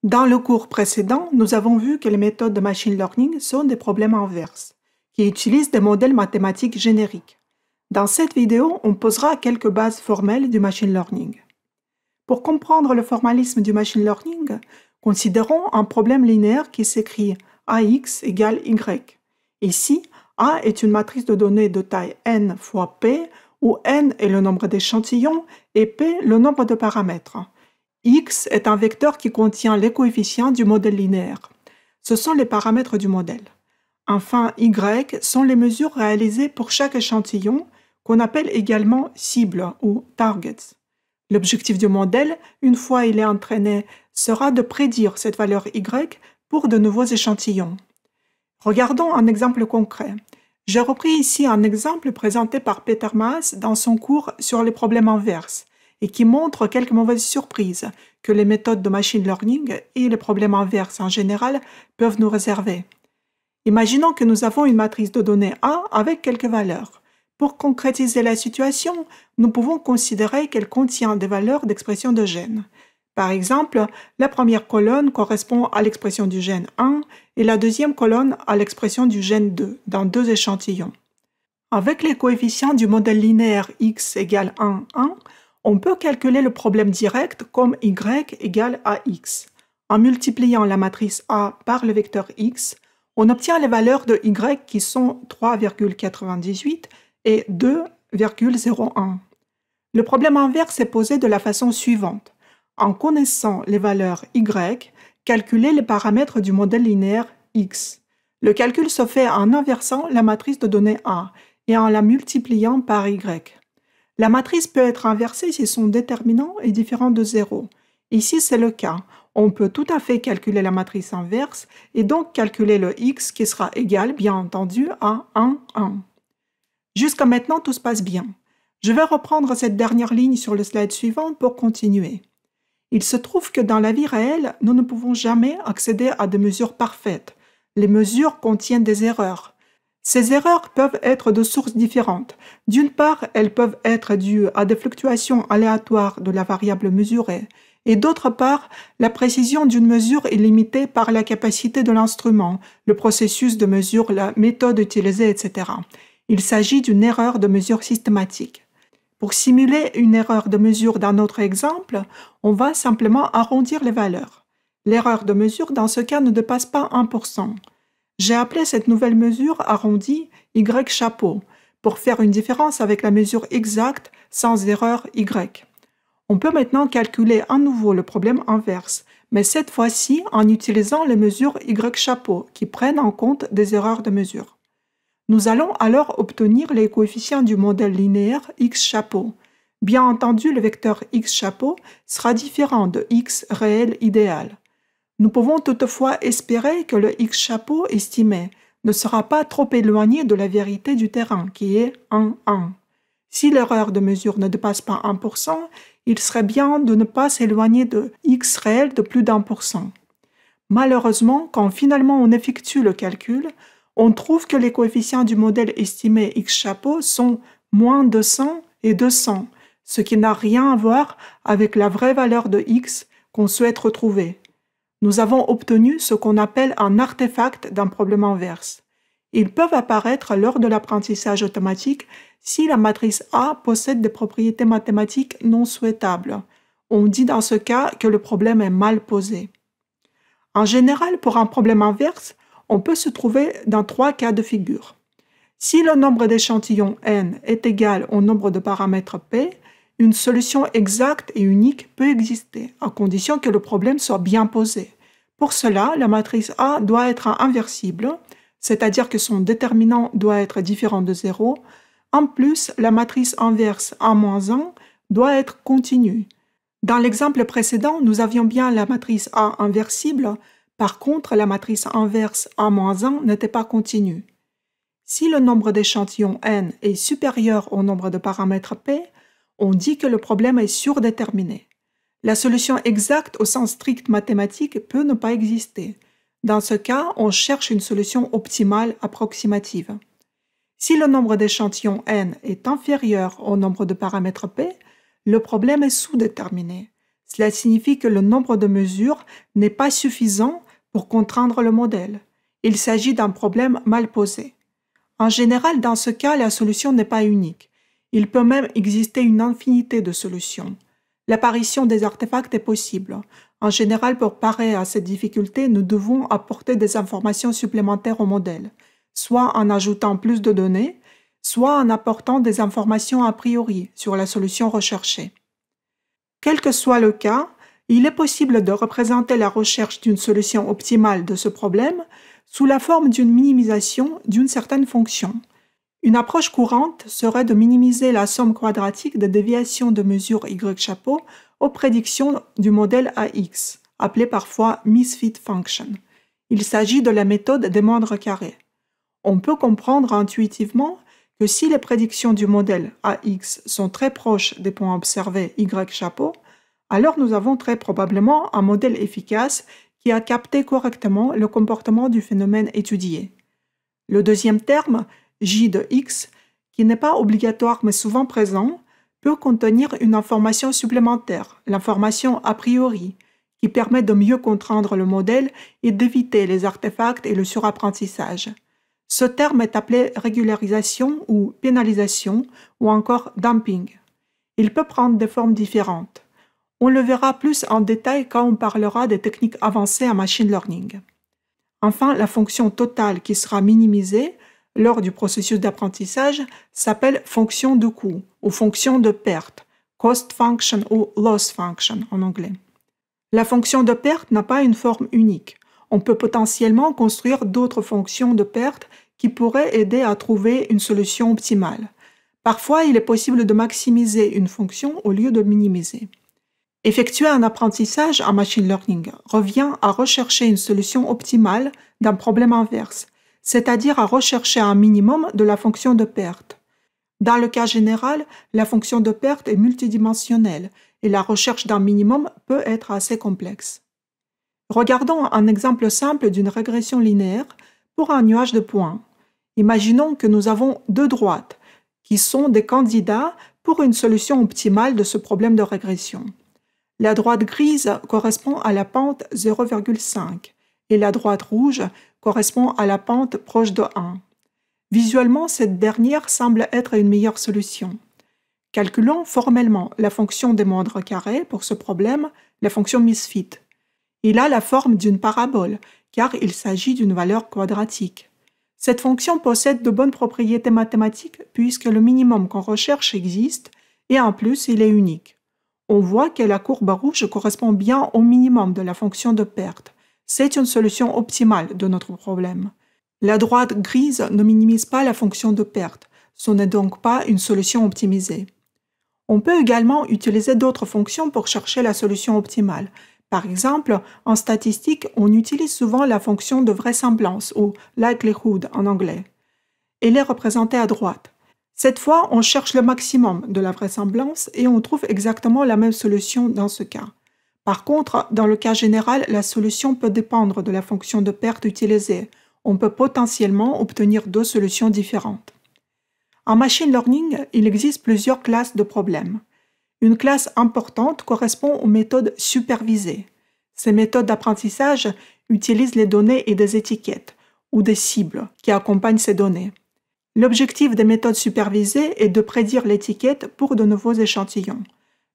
Dans le cours précédent, nous avons vu que les méthodes de machine learning sont des problèmes inverses, qui utilisent des modèles mathématiques génériques. Dans cette vidéo, on posera quelques bases formelles du machine learning. Pour comprendre le formalisme du machine learning, considérons un problème linéaire qui s'écrit AX égale Y. Ici, A est une matrice de données de taille n fois P, où n est le nombre d'échantillons et P le nombre de paramètres. X est un vecteur qui contient les coefficients du modèle linéaire. Ce sont les paramètres du modèle. Enfin, Y sont les mesures réalisées pour chaque échantillon, qu'on appelle également cible ou targets. L'objectif du modèle, une fois il est entraîné, sera de prédire cette valeur Y pour de nouveaux échantillons. Regardons un exemple concret. J'ai repris ici un exemple présenté par Peter Maas dans son cours sur les problèmes inverses et qui montre quelques mauvaises surprises que les méthodes de machine learning et les problèmes inverses en général peuvent nous réserver. Imaginons que nous avons une matrice de données A avec quelques valeurs. Pour concrétiser la situation, nous pouvons considérer qu'elle contient des valeurs d'expression de gènes. Par exemple, la première colonne correspond à l'expression du gène 1 et la deuxième colonne à l'expression du gène 2 dans deux échantillons. Avec les coefficients du modèle linéaire x égale 1, 1, on peut calculer le problème direct comme y égale ax. En multipliant la matrice A par le vecteur x, on obtient les valeurs de y qui sont 3,98 et 2,01. Le problème inverse est posé de la façon suivante. En connaissant les valeurs y, calculer les paramètres du modèle linéaire x. Le calcul se fait en inversant la matrice de données A et en la multipliant par y. La matrice peut être inversée si son déterminant est différent de 0. Ici, c'est le cas. On peut tout à fait calculer la matrice inverse et donc calculer le x qui sera égal, bien entendu, à 1, 1. Jusqu'à maintenant, tout se passe bien. Je vais reprendre cette dernière ligne sur le slide suivant pour continuer. Il se trouve que dans la vie réelle, nous ne pouvons jamais accéder à des mesures parfaites. Les mesures contiennent des erreurs. Ces erreurs peuvent être de sources différentes. D'une part, elles peuvent être dues à des fluctuations aléatoires de la variable mesurée, et d'autre part, la précision d'une mesure est limitée par la capacité de l'instrument, le processus de mesure, la méthode utilisée, etc. Il s'agit d'une erreur de mesure systématique. Pour simuler une erreur de mesure dans notre exemple, on va simplement arrondir les valeurs. L'erreur de mesure dans ce cas ne dépasse pas 1%. J'ai appelé cette nouvelle mesure arrondie Y chapeau pour faire une différence avec la mesure exacte sans erreur Y. On peut maintenant calculer à nouveau le problème inverse, mais cette fois-ci en utilisant les mesures Y chapeau qui prennent en compte des erreurs de mesure. Nous allons alors obtenir les coefficients du modèle linéaire X chapeau. Bien entendu, le vecteur X chapeau sera différent de X réel idéal. Nous pouvons toutefois espérer que le X chapeau estimé ne sera pas trop éloigné de la vérité du terrain, qui est 1, 1. Si l'erreur de mesure ne dépasse pas 1%, il serait bien de ne pas s'éloigner de X réel de plus d'1%. Malheureusement, quand finalement on effectue le calcul, on trouve que les coefficients du modèle estimé X chapeau sont moins 200 et 200, ce qui n'a rien à voir avec la vraie valeur de X qu'on souhaite retrouver. Nous avons obtenu ce qu'on appelle un artefact d'un problème inverse. Ils peuvent apparaître lors de l'apprentissage automatique si la matrice A possède des propriétés mathématiques non souhaitables. On dit dans ce cas que le problème est mal posé. En général, pour un problème inverse, on peut se trouver dans trois cas de figure. Si le nombre d'échantillons n est égal au nombre de paramètres p, une solution exacte et unique peut exister, à condition que le problème soit bien posé. Pour cela, la matrice A doit être inversible, c'est-à-dire que son déterminant doit être différent de 0. En plus, la matrice inverse A-1 doit être continue. Dans l'exemple précédent, nous avions bien la matrice A inversible. Par contre, la matrice inverse A-1 n'était pas continue. Si le nombre d'échantillons n est supérieur au nombre de paramètres p, on dit que le problème est surdéterminé. La solution exacte au sens strict mathématique peut ne pas exister. Dans ce cas, on cherche une solution optimale approximative. Si le nombre d'échantillons n est inférieur au nombre de paramètres p, le problème est sous-déterminé. Cela signifie que le nombre de mesures n'est pas suffisant pour contraindre le modèle. Il s'agit d'un problème mal posé. En général, dans ce cas, la solution n'est pas unique. Il peut même exister une infinité de solutions. L'apparition des artefacts est possible. En général, pour parer à cette difficulté, nous devons apporter des informations supplémentaires au modèle, soit en ajoutant plus de données, soit en apportant des informations a priori sur la solution recherchée. Quel que soit le cas, il est possible de représenter la recherche d'une solution optimale de ce problème sous la forme d'une minimisation d'une certaine fonction. Une approche courante serait de minimiser la somme quadratique des déviations de mesure y-chapeau aux prédictions du modèle AX, appelé parfois misfit function. Il s'agit de la méthode des moindres carrés. On peut comprendre intuitivement que si les prédictions du modèle AX sont très proches des points observés y-chapeau, alors nous avons très probablement un modèle efficace qui a capté correctement le comportement du phénomène étudié. Le deuxième terme, J de X, qui n'est pas obligatoire mais souvent présent, peut contenir une information supplémentaire, l'information a priori, qui permet de mieux contraindre le modèle et d'éviter les artefacts et le surapprentissage. Ce terme est appelé régularisation ou pénalisation ou encore dumping. Il peut prendre des formes différentes. On le verra plus en détail quand on parlera des techniques avancées en machine learning. Enfin, la fonction totale qui sera minimisée lors du processus d'apprentissage s'appelle fonction de coût ou fonction de perte, cost function ou loss function en anglais. La fonction de perte n'a pas une forme unique. On peut potentiellement construire d'autres fonctions de perte qui pourraient aider à trouver une solution optimale. Parfois, il est possible de maximiser une fonction au lieu de minimiser. Effectuer un apprentissage en machine learning revient à rechercher une solution optimale d'un problème inverse, c'est-à-dire à rechercher un minimum de la fonction de perte. Dans le cas général, la fonction de perte est multidimensionnelle et la recherche d'un minimum peut être assez complexe. Regardons un exemple simple d'une régression linéaire pour un nuage de points. Imaginons que nous avons deux droites qui sont des candidats pour une solution optimale de ce problème de régression. La droite grise correspond à la pente 0,5 et la droite rouge correspond à la pente proche de 1. Visuellement, cette dernière semble être une meilleure solution. Calculons formellement la fonction des moindres carrés pour ce problème, la fonction misfit. Il a la forme d'une parabole, car il s'agit d'une valeur quadratique. Cette fonction possède de bonnes propriétés mathématiques puisque le minimum qu'on recherche existe et en plus il est unique. On voit que la courbe rouge correspond bien au minimum de la fonction de perte. C'est une solution optimale de notre problème. La droite grise ne minimise pas la fonction de perte, ce n'est donc pas une solution optimisée. On peut également utiliser d'autres fonctions pour chercher la solution optimale. Par exemple, en statistique, on utilise souvent la fonction de vraisemblance ou likelihood en anglais. Elle est représentée à droite. Cette fois, on cherche le maximum de la vraisemblance et on trouve exactement la même solution dans ce cas. Par contre, dans le cas général, la solution peut dépendre de la fonction de perte utilisée. On peut potentiellement obtenir deux solutions différentes. En machine learning, il existe plusieurs classes de problèmes. Une classe importante correspond aux méthodes supervisées. Ces méthodes d'apprentissage utilisent les données et des étiquettes, ou des cibles, qui accompagnent ces données. L'objectif des méthodes supervisées est de prédire l'étiquette pour de nouveaux échantillons.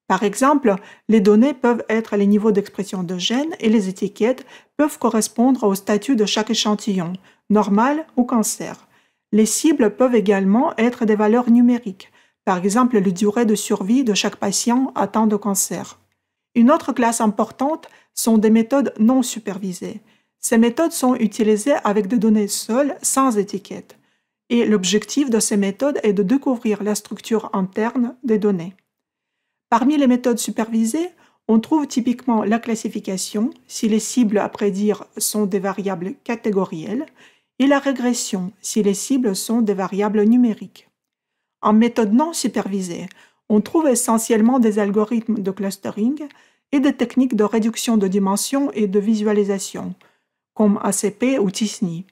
Par exemple, les données peuvent être les niveaux d'expression de gènes et les étiquettes peuvent correspondre au statut de chaque échantillon, normal ou cancer. Les cibles peuvent également être des valeurs numériques, par exemple la durée de survie de chaque patient atteint de cancer. Une autre classe importante sont des méthodes non supervisées. Ces méthodes sont utilisées avec des données seules, sans étiquette. Et l'objectif de ces méthodes est de découvrir la structure interne des données. Parmi les méthodes supervisées, on trouve typiquement la classification, si les cibles à prédire sont des variables catégorielles, et la régression, si les cibles sont des variables numériques. En méthode non supervisée, on trouve essentiellement des algorithmes de clustering et des techniques de réduction de dimensions et de visualisation, comme ACP ou t-SNE.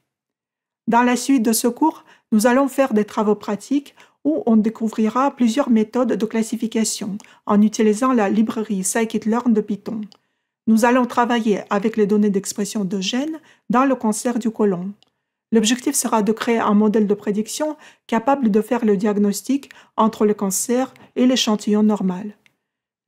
Dans la suite de ce cours, nous allons faire des travaux pratiques où on découvrira plusieurs méthodes de classification en utilisant la librairie scikit-learn de Python. Nous allons travailler avec les données d'expression de gènes dans le cancer du côlon. L'objectif sera de créer un modèle de prédiction capable de faire le diagnostic entre le cancer et l'échantillon normal.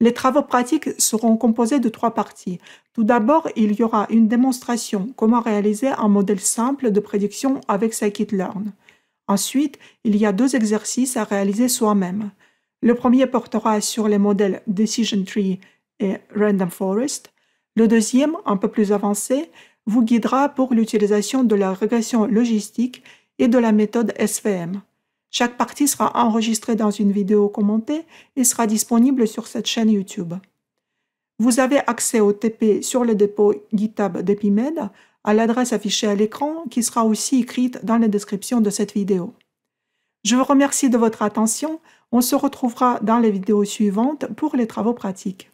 Les travaux pratiques seront composés de 3 parties. Tout d'abord, il y aura une démonstration comment réaliser un modèle simple de prédiction avec scikit-learn. Ensuite, il y a 2 exercices à réaliser soi-même. Le premier portera sur les modèles Decision Tree et Random Forest. Le deuxième, un peu plus avancé, vous guidera pour l'utilisation de la régression logistique et de la méthode SVM. Chaque partie sera enregistrée dans une vidéo commentée et sera disponible sur cette chaîne YouTube. Vous avez accès au TP sur le dépôt GitHub d'Epimed à l'adresse affichée à l'écran qui sera aussi écrite dans la description de cette vidéo. Je vous remercie de votre attention. On se retrouvera dans les vidéos suivantes pour les travaux pratiques.